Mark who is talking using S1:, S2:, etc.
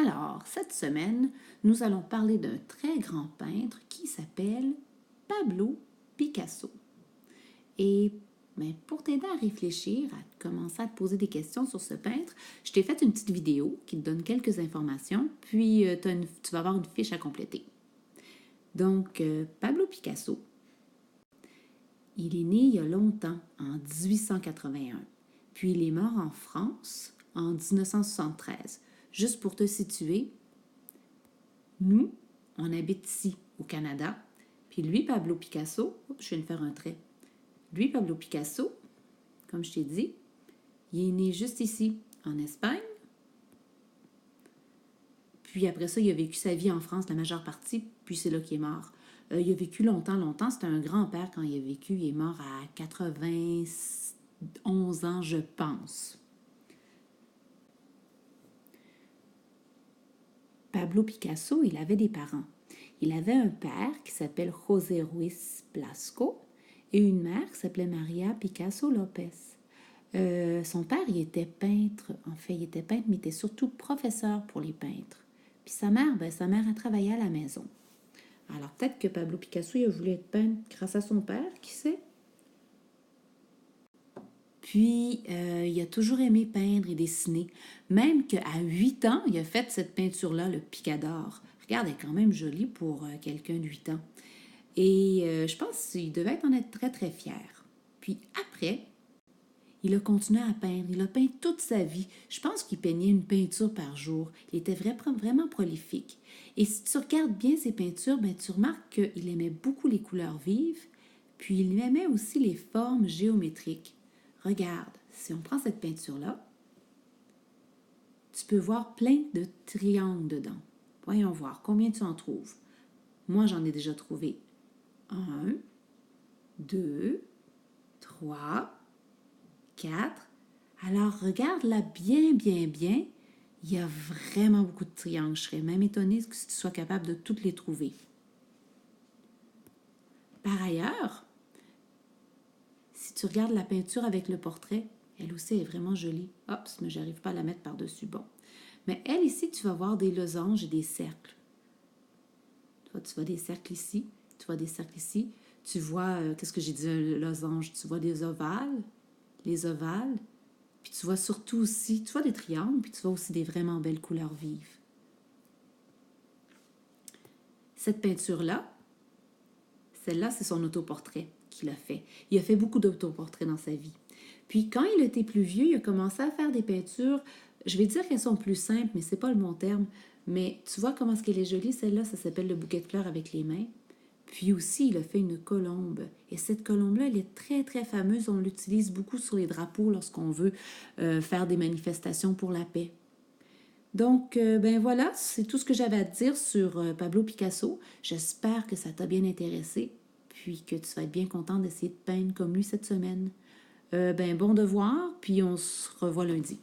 S1: Alors, cette semaine, nous allons parler d'un très grand peintre qui s'appelle Pablo Picasso. Et pour t'aider à réfléchir, à commencer à te poser des questions sur ce peintre, je t'ai fait une petite vidéo qui te donne quelques informations, puis tu vas avoir une fiche à compléter. Donc, Pablo Picasso, il est né il y a longtemps, en 1881, puis il est mort en France en 1973. Juste pour te situer, nous, on habite ici, au Canada, puis lui, Pablo Picasso, je viens de faire un trait. Lui, Pablo Picasso, comme je t'ai dit, il est né juste ici, en Espagne. Puis après ça, il a vécu sa vie en France, la majeure partie, puis c'est là qu'il est mort. Il a vécu longtemps. C'était un grand-père quand il a vécu. Il est mort à 91 ans, je pense. Pablo Picasso, il avait des parents. Il avait un père qui s'appelle José Ruiz Blasco et une mère qui s'appelait Maria Picasso Lopez. Son père, il était peintre. En fait, il était peintre, mais il était surtout professeur pour les peintres. Puis sa mère, elle travaillait à la maison. Alors peut-être que Pablo Picasso, il a voulu être peintre grâce à son père, qui sait? Puis, il a toujours aimé peindre et dessiner. Même qu'à 8 ans, il a fait cette peinture-là, le Picador. Regarde, elle est quand même jolie pour quelqu'un de 8 ans. Et je pense qu'il devait en être très, très fier. Puis après, il a continué à peindre. Il a peint toute sa vie. Je pense qu'il peignait une peinture par jour. Il était vraiment prolifique. Et si tu regardes bien ses peintures, tu remarques qu'il aimait beaucoup les couleurs vives, puis il aimait aussi les formes géométriques. Regarde, si on prend cette peinture-là, tu peux voir plein de triangles dedans. Voyons voir, combien tu en trouves? Moi, j'en ai déjà trouvé 1, 2, 3, 4. Alors, regarde-la bien. Il y a vraiment beaucoup de triangles. Je serais même étonnée que tu sois capable de toutes les trouver. Par ailleurs, si tu regardes la peinture avec le portrait, elle aussi est vraiment jolie. Oups, mais j'arrive pas à la mettre par-dessus. Bon. Mais elle ici, tu vas voir des losanges et des cercles. Tu vois des cercles ici, tu vois des cercles ici. Tu vois, qu'est-ce que j'ai dit, un losange? Tu vois des ovales, les ovales. Puis tu vois surtout aussi, tu vois des triangles, puis tu vois aussi des vraiment belles couleurs vives. Cette peinture-là, celle-là, c'est son autoportrait qu'il a fait. Il a fait beaucoup d'autoportraits dans sa vie. Puis quand il était plus vieux, il a commencé à faire des peintures, je vais dire qu'elles sont plus simples, mais c'est pas le bon terme. Mais tu vois comment est-ce qu'elle est jolie, celle-là, ça s'appelle le bouquet de fleurs avec les mains. Puis aussi, il a fait une colombe. Et cette colombe-là, elle est très, très fameuse. On l'utilise beaucoup sur les drapeaux lorsqu'on veut faire des manifestations pour la paix. Donc, voilà, c'est tout ce que j'avais à te dire sur Pablo Picasso. J'espère que ça t'a bien intéressé, puis que tu vas être bien content d'essayer de peindre comme lui cette semaine. Bon devoir, puis on se revoit lundi.